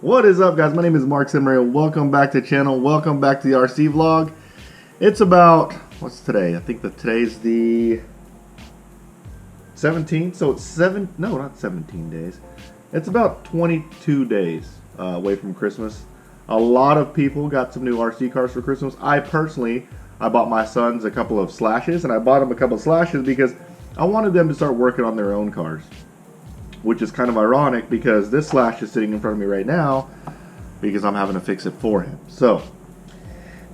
What is up, guys? My name is Mark Simray. Welcome back to the channel. Welcome back to the RC vlog. It's about, what's today? I think today's the 17th. So it's not 17 days. It's about 22 days away from Christmas. A lot of people got some new RC cars for Christmas. I bought my sons a couple of Slashes, and I bought them a couple of Slashes because I wanted them to start working on their own cars. Which is kind of ironic because this Slash is sitting in front of me right now because I'm having to fix it for him. So,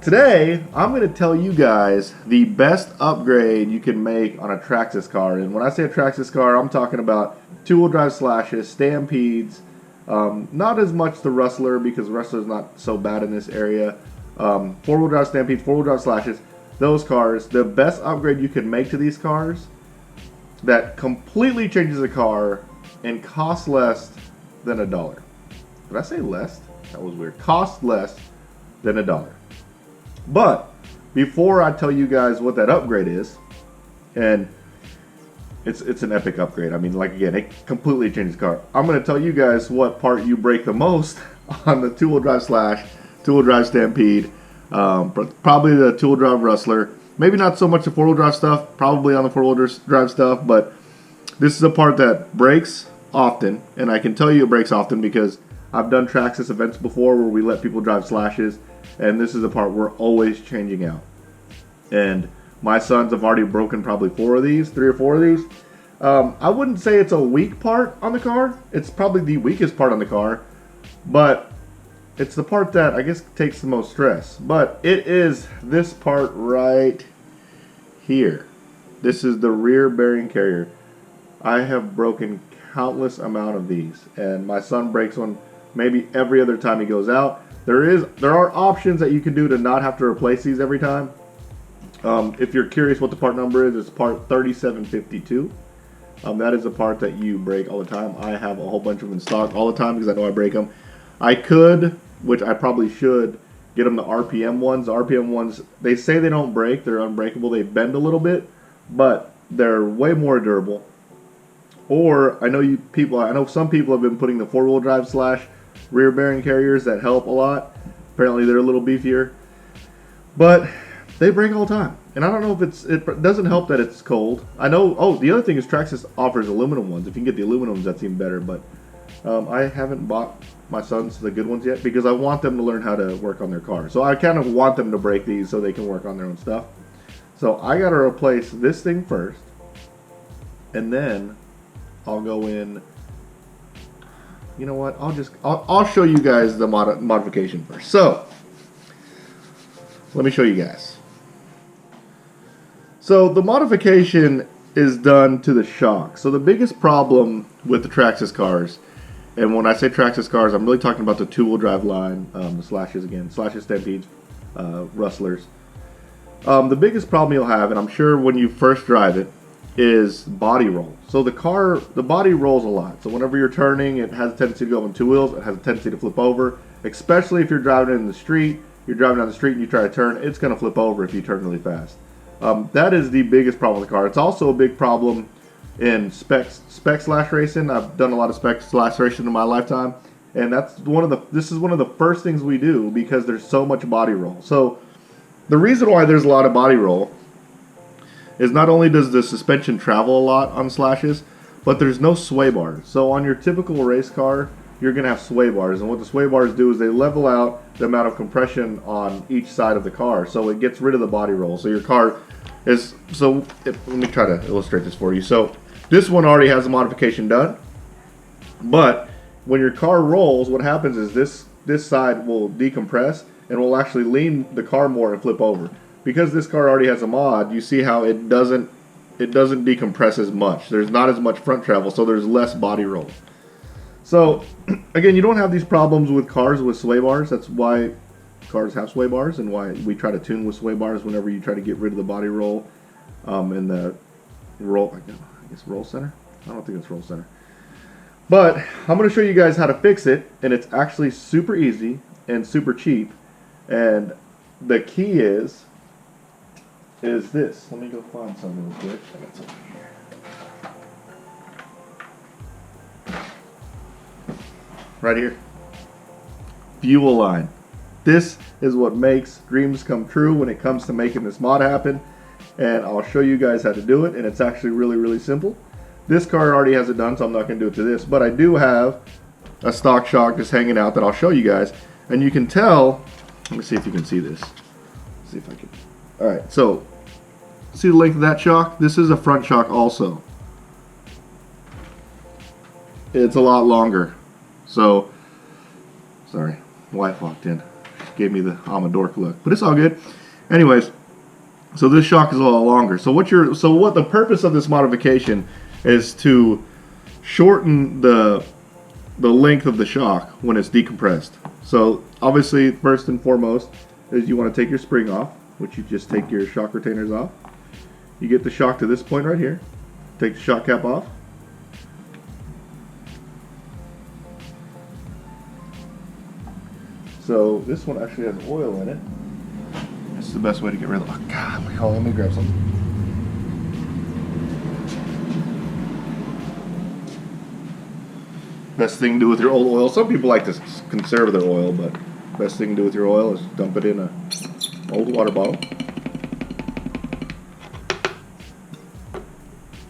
today I'm going to tell you guys the best upgrade you can make on a Traxxas car. And when I say a Traxxas car, I'm talking about two-wheel drive Slashes, Stampedes, not as much the Rustler because Rustler's not so bad in this area. Four-wheel drive Stampedes, four-wheel drive Slashes, those cars, the best upgrade you can make to these cars that completely changes the car and costs less than $1. Did I say less? That was weird. Cost less than $1. But before I tell you guys what that upgrade is, and it's an epic upgrade. I mean, like again, it completely changes the car. I'm going to tell you guys what part you break the most on the two-wheel drive Slash, two-wheel drive Stampede, probably the two-wheel drive Rustler. Maybe not so much the four-wheel drive stuff, probably on the four-wheel drive stuff, but this is a part that breaks often, and I can tell you it breaks often because I've done Traxxas events before where we let people drive Slashes, and this is the part we're always changing out. And my sons have already broken probably three or four of these. I wouldn't say it's a weak part on the car. It's probably the weakest part on the car, but it's the part that I guess takes the most stress. But it is this part right here. This is the rear bearing carrier. I have broken countless amount of these, and my son breaks one maybe every other time he goes out. There are options that you can do to not have to replace these every time. If you're curious what the part number is, it's part 3752. That is a part that you break all the time. I have a whole bunch of them in stock all the time because I know I break them. I could, which I probably should, get them the RPM ones. The RPM ones, they say they don't break. They're unbreakable. They bend a little bit, but they're way more durable. Or I know some people have been putting the four-wheel drive Slash rear bearing carriers that help a lot. Apparently they're a little beefier, but they break all the time. And I don't know if it doesn't help that it's cold. I know. Oh, the other thing is Traxxas offers aluminum ones. If you can get the aluminum, that's even better. But I haven't bought my sons the good ones yet because I want them to learn how to work on their car. So I kind of want them to break these so they can work on their own stuff. So I got to replace this thing first, and then I'll go in. You know what? I'll show you guys the modification first. So let me show you guys. So the modification is done to the shock. So the biggest problem with the Traxxas cars, and when I say Traxxas cars, I'm really talking about the two-wheel drive line, the Slashes again, Slashes, Stampedes, Rustlers. The biggest problem you'll have, and I'm sure when you first drive it, is body roll. So the body rolls a lot. So whenever you're turning, it has a tendency to go on two wheels. It has a tendency to flip over, especially if you're driving in the street. You're driving down the street and you try to turn, it's going to flip over if you turn really fast. That is the biggest problem with the car. It's also a big problem in spec Slash racing. I've done a lot of spec Slash racing in my lifetime, and this is one of the first things we do because there's so much body roll. So the reason why there's a lot of body roll is not only does the suspension travel a lot on Slashes, but there's no sway bars. So on your typical race car, you're going to have sway bars. And what the sway bars do is they level out the amount of compression on each side of the car. So it gets rid of the body roll. So your car is... let me try to illustrate this for you. So this one already has a modification done. But when your car rolls, what happens is this side will decompress and will actually lean the car more and flip over. Because this car already has a mod, you see how it doesn't decompress as much. There's not as much front travel, so there's less body roll. So, again, you don't have these problems with cars with sway bars. That's why cars have sway bars and why we try to tune with sway bars whenever you try to get rid of the body roll in the roll center. I don't think it's roll center. But I'm going to show you guys how to fix it, and it's actually super easy and super cheap. And the key is this. Let me go find something real quick. I got something here. Right here. fuel line. This is what makes dreams come true when it comes to making this mod happen. And I'll show you guys how to do it, and it's actually really, really simple. This card already has it done, so I'm not going to do it to this. But I do have a stock shock just hanging out that I'll show you guys. And you can tell, let me see if you can see this. Let's see if I can. Alright, so, see the length of that shock? This is a front shock also. It's a lot longer. So, sorry, wife walked in. She gave me the I'm a dork look. But it's all good. Anyways, so this shock is a lot longer. So what the purpose of this modification is to shorten the length of the shock when it's decompressed. So obviously, first and foremost is you want to take your spring off, which you just take your shock retainers off. You get the shock to this point right here. Take the shock cap off. So this one actually has oil in it. This is the best way to get rid of it. Oh God, let me grab something. Best thing to do with your old oil. Some people like to conserve their oil, but best thing to do with your oil is dump it in a old water bottle.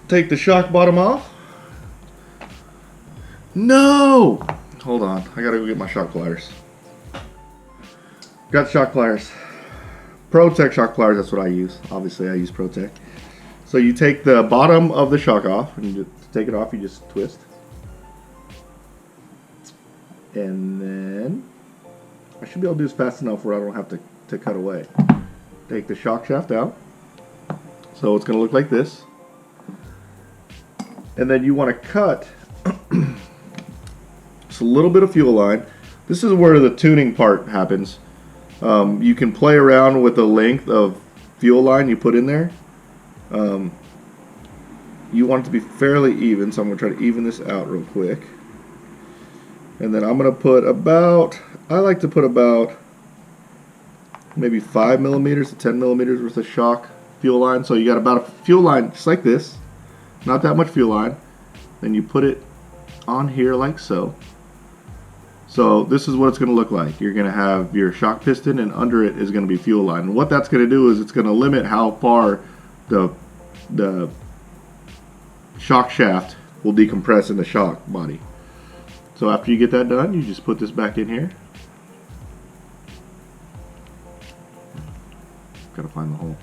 Take the shock bottom off. No! Hold on, I gotta go get my shock pliers. Got shock pliers. ProTech shock pliers, that's what I use. Obviously I use ProTech. So you take the bottom of the shock off, and you just take it off, you just twist. And then, I should be able to do this fast enough where I don't have to cut away. Take the shock shaft out. So it's going to look like this. And then you want to cut just a little bit of fuel line. This is where the tuning part happens. You can play around with the length of fuel line you put in there. You want it to be fairly even, so I'm going to try to even this out real quick. And then I'm going to put I like to put about maybe 5 millimeters to 10 millimeters worth of shock fuel line. So you got about a fuel line just like this, not that much fuel line. Then you put it on here like so. So this is what it's going to look like. You're going to have your shock piston, and under it is going to be fuel line. And what that's going to do is it's going to limit how far the shock shaft will decompress in the shock body. So after you get that done, you just put this back in here. Gotta find the hole.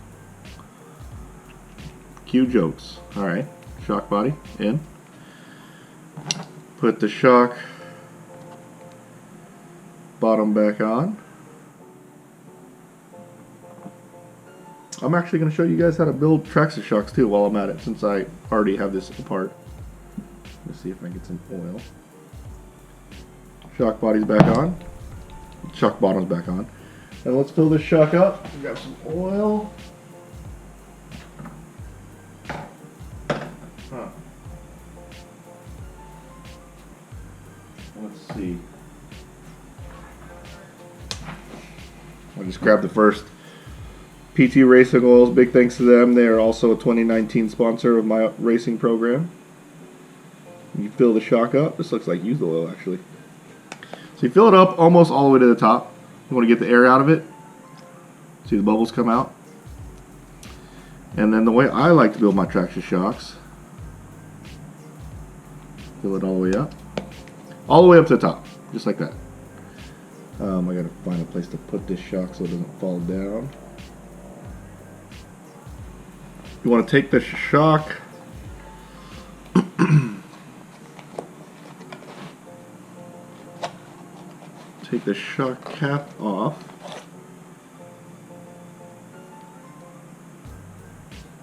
Cue jokes. Alright, shock body in. Put the shock bottom back on. I'm actually going to show you guys how to build Traxxas shocks too while I'm at it, since I already have this apart. Let's see if I can get some oil. Shock body's back on. Shock bottom's back on. And let's fill this shock up. Grab some oil. Let's see. I'll just grab the first PT Racing Oils. Big thanks to them. They are also a 2019 sponsor of my racing program. You fill the shock up. This looks like used oil actually. So you fill it up almost all the way to the top. You want to get the air out of it. See the bubbles come out. And then the way I like to build my Traxxas shocks, fill it all the way up. All the way up to the top. Just like that. I gotta find a place to put this shock so it doesn't fall down. You want to take the shock take the shock cap off.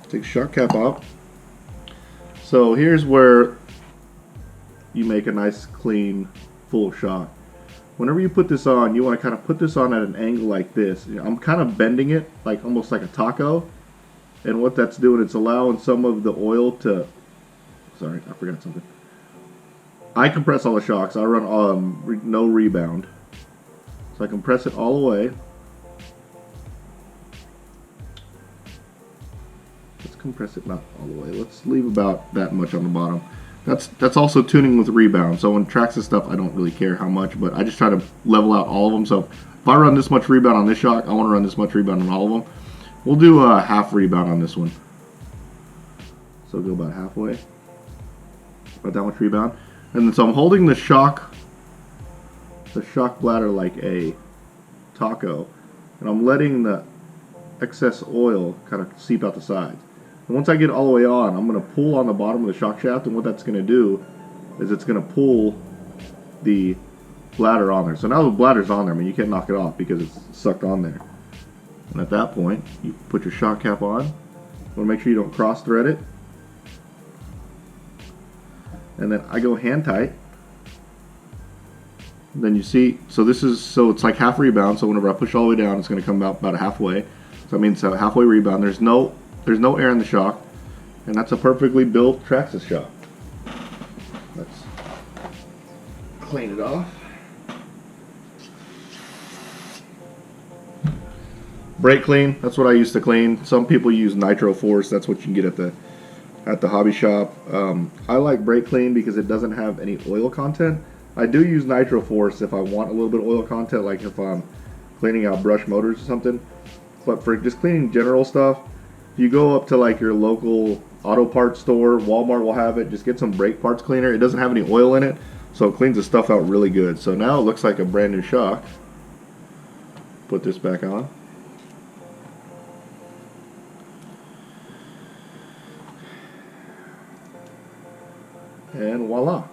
Take the shock cap off. So here's where you make a nice clean full shock. Whenever you put this on, you want to kind of put this on at an angle like this. I'm kind of bending it like almost like a taco. And what that's doing, it's allowing some of the oil to, sorry, I forgot something. I compress all the shocks. I run no rebound. So I compress it all the way. Let's compress it not all the way. Let's leave about that much on the bottom. That's also tuning with rebound. So on Traxxas stuff, I don't really care how much, but I just try to level out all of them. So if I run this much rebound on this shock, I want to run this much rebound on all of them. We'll do a half rebound on this one. So go about halfway. About that much rebound. And then, so I'm holding the shock bladder like a taco, and I'm letting the excess oil kind of seep out the sides. And once I get all the way on, I'm going to pull on the bottom of the shock shaft, and what that's going to do is it's going to pull the bladder on there. So now the bladder's on there. I mean, you can't knock it off because it's sucked on there. And at that point, you put your shock cap on. You want to make sure you don't cross thread it. And then I go hand tight. And then you see, so it's like half rebound. So whenever I push all the way down, it's going to come out about halfway. So that means a halfway rebound. There's no air in the shock, and that's a perfectly built Traxxas shock. Let's clean it off. Brake clean, that's what I used to clean. Some people use Nitro Force. That's what you can get at the hobby shop. I like brake clean because it doesn't have any oil content. I do use Nitro Force if I want a little bit of oil content, like if I'm cleaning out brush motors or something. But for just cleaning general stuff, if you go up to like your local auto parts store, Walmart will have it. Just get some brake parts cleaner. It doesn't have any oil in it, so it cleans the stuff out really good. So now it looks like a brand new shock. Put this back on. And voila.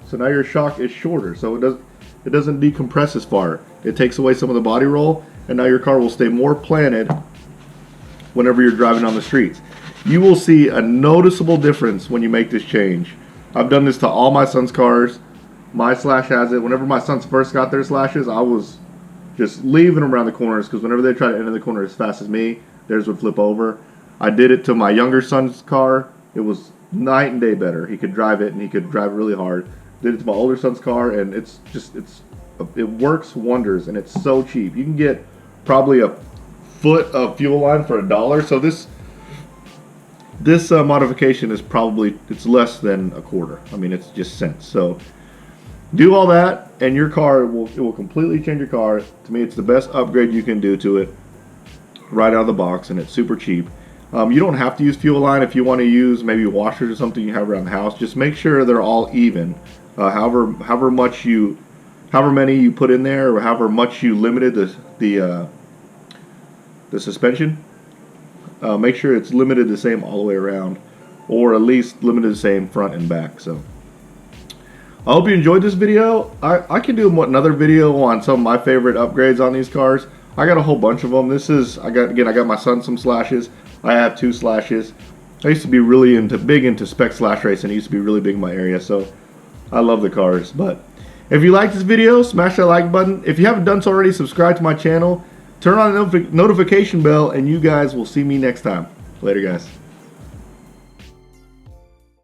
So now your shock is shorter, so it doesn't decompress as far. It takes away some of the body roll, and now your car will stay more planted whenever you're driving on the streets. You will see a noticeable difference when you make this change. I've done this to all my son's cars. My Slash has it. Whenever my sons first got their Slashes, I was just leaving them around the corners because whenever they try to enter the corner as fast as me, theirs would flip over. I did it to my younger son's car. It was night and day better. He could drive it, and he could drive really hard. Did it to my older son's car, and it works wonders, and it's so cheap. You can get probably a foot of fuel line for $1. So this modification is it's less than a quarter. I mean, it's just cents. So do all that, and your car will completely change your car. To me, it's the best upgrade you can do to it right out of the box, and it's super cheap. You don't have to use fuel line if you want to use maybe washers or something you have around the house. Just make sure they're all even. However many you put in there, or however much you limited the suspension, make sure it's limited the same all the way around, or at least limited the same front and back. So I hope you enjoyed this video. I can do another video on some of my favorite upgrades on these cars. I got a whole bunch of them. I got my son some Slashes. I have 2 Slashes. I used to be really big into spec slash racing. It used to be really big in my area, so I love the cars. But if you like this video, smash that like button. If you haven't done so already, subscribe to my channel. Turn on the notification bell, and you guys will see me next time. Later, guys.